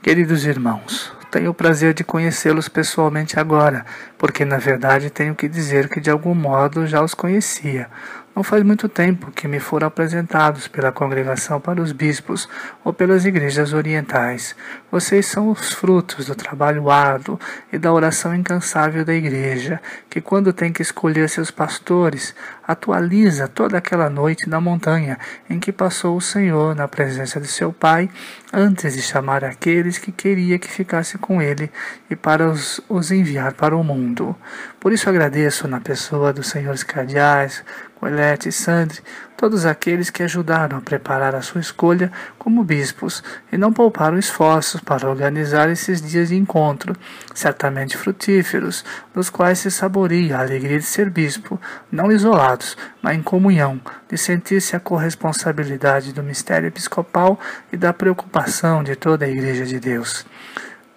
Queridos irmãos, tenho o prazer de conhecê-los pessoalmente agora, porque na verdade tenho que dizer que de algum modo já os conhecia. Não faz muito tempo que me foram apresentados pela congregação para os bispos ou pelas igrejas orientais. Vocês são os frutos do trabalho árduo e da oração incansável da igreja, que quando tem que escolher seus pastores, atualiza toda aquela noite na montanha em que passou o Senhor na presença de seu Pai, antes de chamar aqueles que queria que ficasse com ele e para os enviar para o mundo. Por isso agradeço na pessoa dos senhores cardeais, Coelete e Sandri, todos aqueles que ajudaram a preparar a sua escolha como bispos e não pouparam esforços para organizar esses dias de encontro, certamente frutíferos, nos quais se saboreia a alegria de ser bispo, não isolados, mas em comunhão, de sentir-se a corresponsabilidade do mistério episcopal e da preocupação de toda a Igreja de Deus.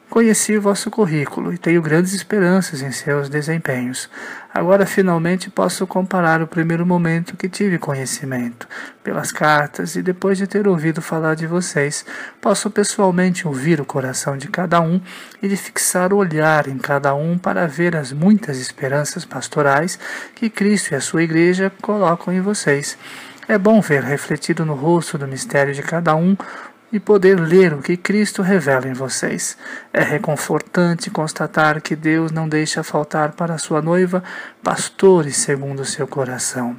Conheci o vosso currículo e tenho grandes esperanças em seus desempenhos. Agora finalmente posso comparar o primeiro momento que tive conhecimento, pelas cartas, e depois de ter ouvido falar de vocês, posso pessoalmente ouvir o coração de cada um e de fixar o olhar em cada um para ver as muitas esperanças pastorais que Cristo e a sua Igreja colocam em vocês. É bom ver refletido no rosto do mistério de cada um e poder ler o que Cristo revela em vocês. É reconfortante constatar que Deus não deixa faltar para a sua noiva pastores segundo o seu coração.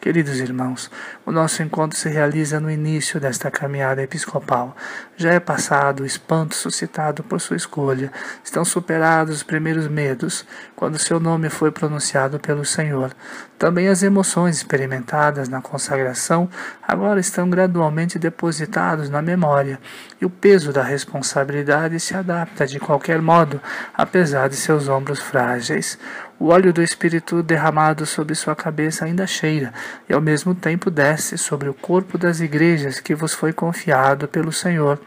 Queridos irmãos, o nosso encontro se realiza no início desta caminhada episcopal. Já é passado o espanto suscitado por sua escolha. Estão superados os primeiros medos, quando seu nome foi pronunciado pelo Senhor. Também as emoções experimentadas na consagração agora estão gradualmente depositados na memória, e o peso da responsabilidade se adapta de qualquer modo, apesar de seus ombros frágeis. O óleo do Espírito derramado sobre sua cabeça ainda cheira, e ao mesmo tempo desce sobre o corpo das igrejas que vos foi confiado pelo Senhor.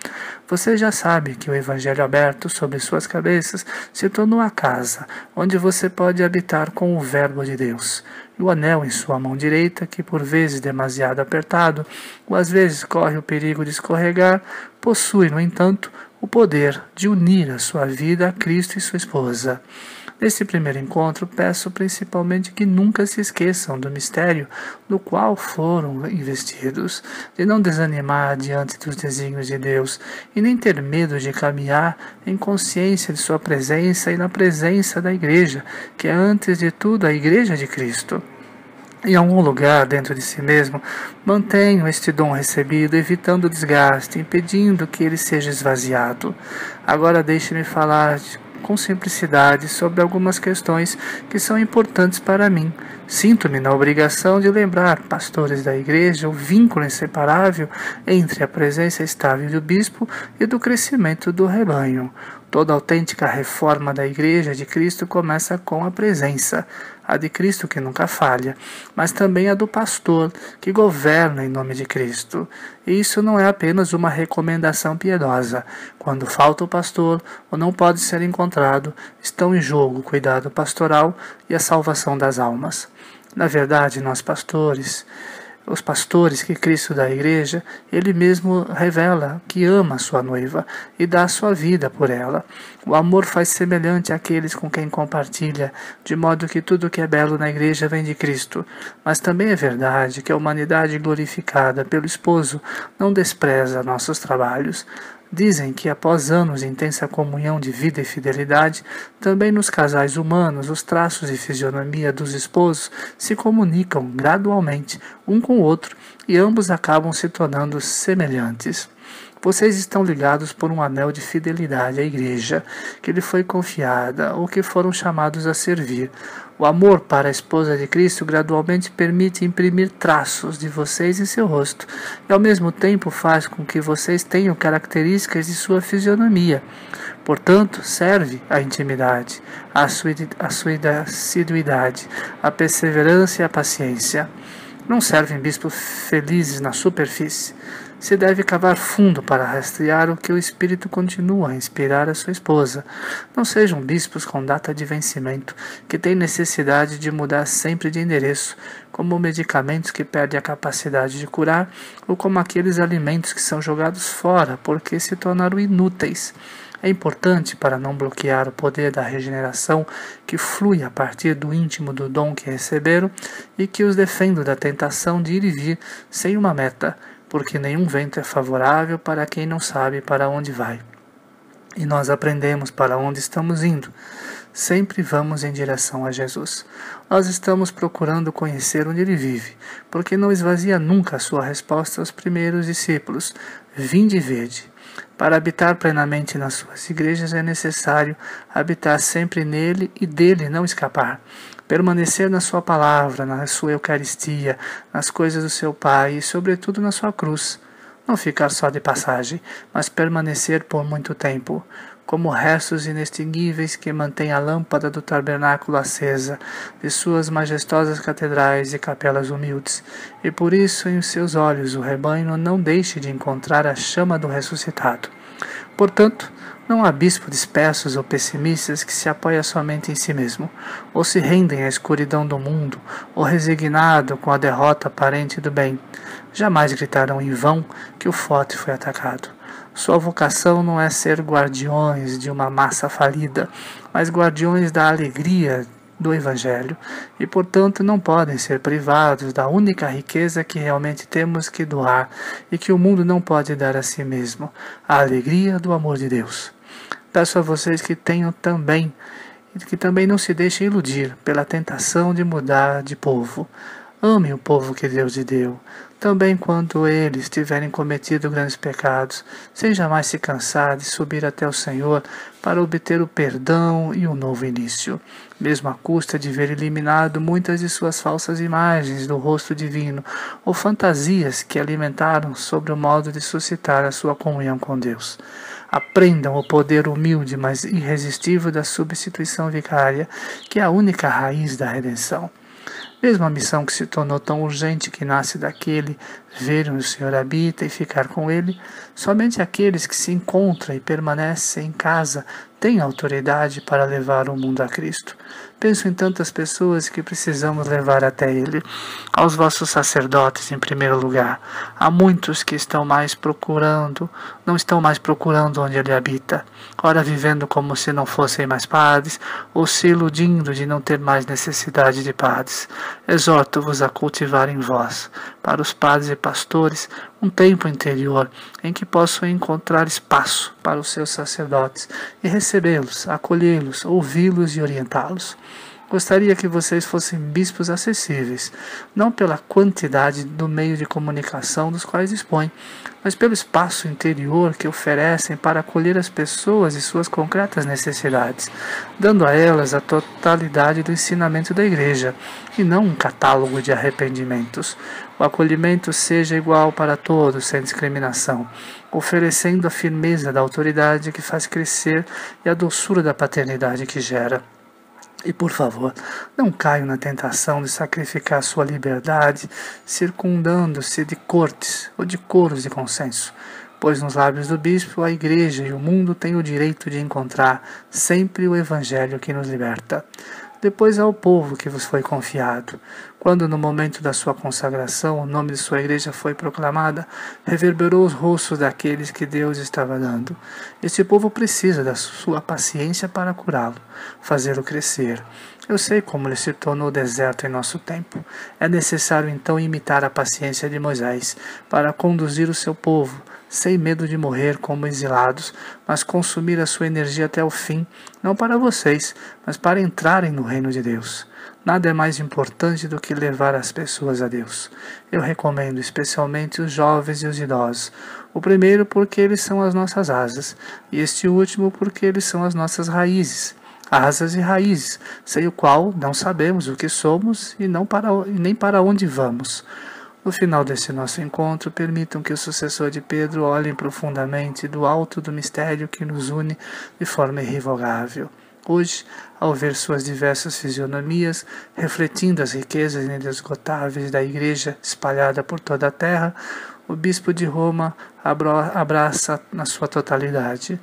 Você já sabe que o Evangelho aberto sobre suas cabeças se tornou a casa, onde você pode habitar com o Verbo de Deus. E o anel em sua mão direita, que por vezes demasiado apertado, ou às vezes corre o perigo de escorregar, possui, no entanto, o poder de unir a sua vida a Cristo e sua esposa. Nesse primeiro encontro, peço principalmente que nunca se esqueçam do mistério no qual foram investidos, de não desanimar diante dos desígnios de Deus e nem ter medo de caminhar em consciência de sua presença e na presença da Igreja, que é antes de tudo a Igreja de Cristo. Em algum lugar dentro de si mesmo, mantenham este dom recebido, evitando o desgaste, impedindo que ele seja esvaziado. Agora deixe-me falar com simplicidade sobre algumas questões que são importantes para mim. Sinto-me na obrigação de lembrar, pastores da Igreja, o vínculo inseparável entre a presença estável do bispo e do crescimento do rebanho. Toda autêntica reforma da Igreja de Cristo começa com a presença, a de Cristo que nunca falha, mas também a do pastor que governa em nome de Cristo. E isso não é apenas uma recomendação piedosa. Quando falta o pastor ou não pode ser encontrado, estão em jogo o cuidado pastoral e a salvação das almas. Na verdade, nós pastores, os pastores que Cristo dá à Igreja, Ele mesmo revela que ama a sua noiva e dá a sua vida por ela. O amor faz semelhante àqueles com quem compartilha, de modo que tudo que é belo na Igreja vem de Cristo. Mas também é verdade que a humanidade glorificada pelo Esposo não despreza nossos trabalhos. Dizem que após anos de intensa comunhão de vida e fidelidade, também nos casais humanos os traços de fisionomia dos esposos se comunicam gradualmente um com o outro e ambos acabam se tornando semelhantes. Vocês estão ligados por um anel de fidelidade à Igreja, que lhe foi confiada ou que foram chamados a servir. O amor para a esposa de Cristo gradualmente permite imprimir traços de vocês em seu rosto e ao mesmo tempo faz com que vocês tenham características de sua fisionomia. Portanto, serve a intimidade, a assiduidade, a perseverança e a paciência. Não servem bispos felizes na superfície. Se deve cavar fundo para rastrear o que o Espírito continua a inspirar a sua esposa. Não sejam bispos com data de vencimento, que têm necessidade de mudar sempre de endereço, como medicamentos que perdem a capacidade de curar, ou como aqueles alimentos que são jogados fora porque se tornaram inúteis. É importante para não bloquear o poder da regeneração que flui a partir do íntimo do dom que receberam e que os defenda da tentação de ir e vir sem uma meta, porque nenhum vento é favorável para quem não sabe para onde vai. E nós aprendemos para onde estamos indo. Sempre vamos em direção a Jesus. Nós estamos procurando conhecer onde Ele vive, porque não esvazia nunca a sua resposta aos primeiros discípulos: vinde e vede. Para habitar plenamente nas suas igrejas é necessário habitar sempre nele e dele não escapar. Permanecer na sua palavra, na sua Eucaristia, nas coisas do seu Pai e, sobretudo, na sua cruz. Não ficar só de passagem, mas permanecer por muito tempo, como restos inextinguíveis que mantêm a lâmpada do tabernáculo acesa, de suas majestosas catedrais e capelas humildes, e por isso em seus olhos o rebanho não deixe de encontrar a chama do ressuscitado. Portanto, não há bispo dispersos ou pessimistas que se apoia somente em si mesmo, ou se rendem à escuridão do mundo, ou resignado com a derrota aparente do bem. Jamais gritarão em vão que o forte foi atacado. Sua vocação não é ser guardiões de uma massa falida, mas guardiões da alegria do Evangelho, e portanto não podem ser privados da única riqueza que realmente temos que doar e que o mundo não pode dar a si mesmo, a alegria do amor de Deus. Peço a vocês que tenham também, e que também não se deixem iludir pela tentação de mudar de povo. Amem o povo que Deus lhe deu, também quando eles tiverem cometido grandes pecados, sem jamais se cansar de subir até o Senhor para obter o perdão e um novo início, mesmo à custa de ver eliminado muitas de suas falsas imagens do rosto divino ou fantasias que alimentaram sobre o modo de suscitar a sua comunhão com Deus. Aprendam o poder humilde, mas irresistível da substituição vicária, que é a única raiz da redenção. Mesmo a missão que se tornou tão urgente que nasce daquele ver onde o Senhor habita e ficar com Ele, somente aqueles que se encontram e permanecem em casa têm autoridade para levar o mundo a Cristo. Penso em tantas pessoas que precisamos levar até Ele. Aos vossos sacerdotes, em primeiro lugar. Há muitos que não estão mais procurando onde Ele habita, ora vivendo como se não fossem mais padres, ou se iludindo de não ter mais necessidade de padres. Exorto-vos a cultivar em vós, para os padres e pastores, um tempo interior em que possam encontrar espaço para os seus sacerdotes e recebê-los, acolhê-los, ouvi-los e orientá-los. Gostaria que vocês fossem bispos acessíveis, não pela quantidade do meio de comunicação dos quais dispõem, mas pelo espaço interior que oferecem para acolher as pessoas e suas concretas necessidades, dando a elas a totalidade do ensinamento da Igreja, e não um catálogo de arrependimentos. O acolhimento seja igual para todos, sem discriminação, oferecendo a firmeza da autoridade que faz crescer e a doçura da paternidade que gera. E, por favor, não caiam na tentação de sacrificar sua liberdade, circundando-se de cortes ou de coros de consenso, pois nos lábios do bispo a Igreja e o mundo têm o direito de encontrar sempre o Evangelho que nos liberta. Depois ao povo que vos foi confiado. Quando no momento da sua consagração o nome de sua igreja foi proclamada, reverberou os rostos daqueles que Deus estava dando. Este povo precisa da sua paciência para curá-lo, fazê-lo crescer. Eu sei como ele se tornou deserto em nosso tempo. É necessário então imitar a paciência de Moisés, para conduzir o seu povo, sem medo de morrer como exilados, mas consumir a sua energia até o fim, não para vocês, mas para entrarem no reino de Deus. Nada é mais importante do que levar as pessoas a Deus. Eu recomendo especialmente os jovens e os idosos. O primeiro porque eles são as nossas asas, e este último porque eles são as nossas raízes. Asas e raízes, sem o qual não sabemos o que somos e nem para onde vamos. No final desse nosso encontro, permitam que o sucessor de Pedro olhe profundamente do alto do mistério que nos une de forma irrevogável. Hoje, ao ver suas diversas fisionomias, refletindo as riquezas inesgotáveis da Igreja espalhada por toda a terra, o bispo de Roma abraça na sua totalidade.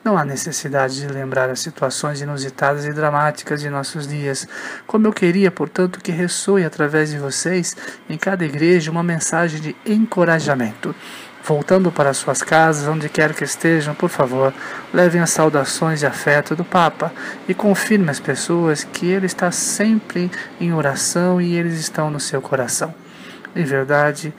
Não há necessidade de lembrar as situações inusitadas e dramáticas de nossos dias, como eu queria, portanto, que ressoe através de vocês, em cada igreja, uma mensagem de encorajamento. Voltando para suas casas, onde quer que estejam, por favor, levem as saudações e afeto do Papa e confirme às pessoas que ele está sempre em oração e eles estão no seu coração. Em verdade,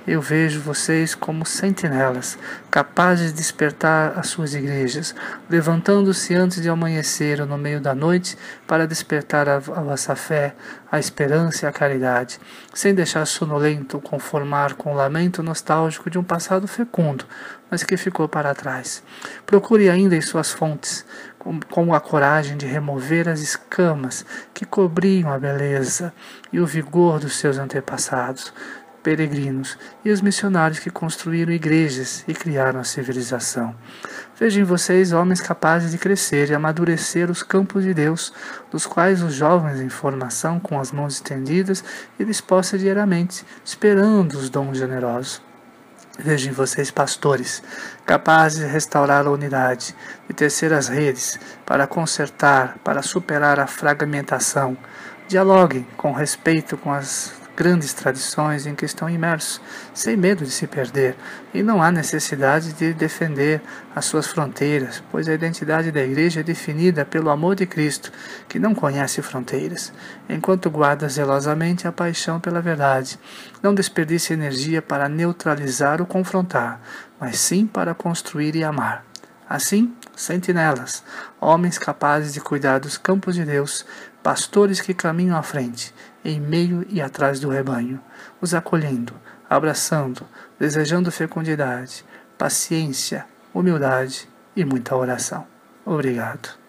eu vejo vocês como sentinelas, capazes de despertar as suas igrejas, levantando-se antes de amanhecer ou no meio da noite para despertar a vossa fé, a esperança e a caridade, sem deixar sonolento conformar com o lamento nostálgico de um passado fecundo, mas que ficou para trás. Procure ainda em suas fontes, com a coragem de remover as escamas que cobriam a beleza e o vigor dos seus antepassados, peregrinos e os missionários que construíram igrejas e criaram a civilização. Veja em vocês homens capazes de crescer e amadurecer os campos de Deus, dos quais os jovens em formação, com as mãos estendidas e dispostas diariamente, esperando os dons generosos. Vejo em vocês pastores, capazes de restaurar a unidade, de tecer as redes, para consertar, para superar a fragmentação. Dialoguem com respeito com as grandes tradições em que estão imersos, sem medo de se perder, e não há necessidade de defender as suas fronteiras, pois a identidade da Igreja é definida pelo amor de Cristo, que não conhece fronteiras, enquanto guarda zelosamente a paixão pela verdade. Não desperdice energia para neutralizar ou confrontar, mas sim para construir e amar. Assim, sentinelas, homens capazes de cuidar dos campos de Deus, pastores que caminham à frente, em meio e atrás do rebanho, os acolhendo, abraçando, desejando fecundidade, paciência, humildade e muita oração. Obrigado.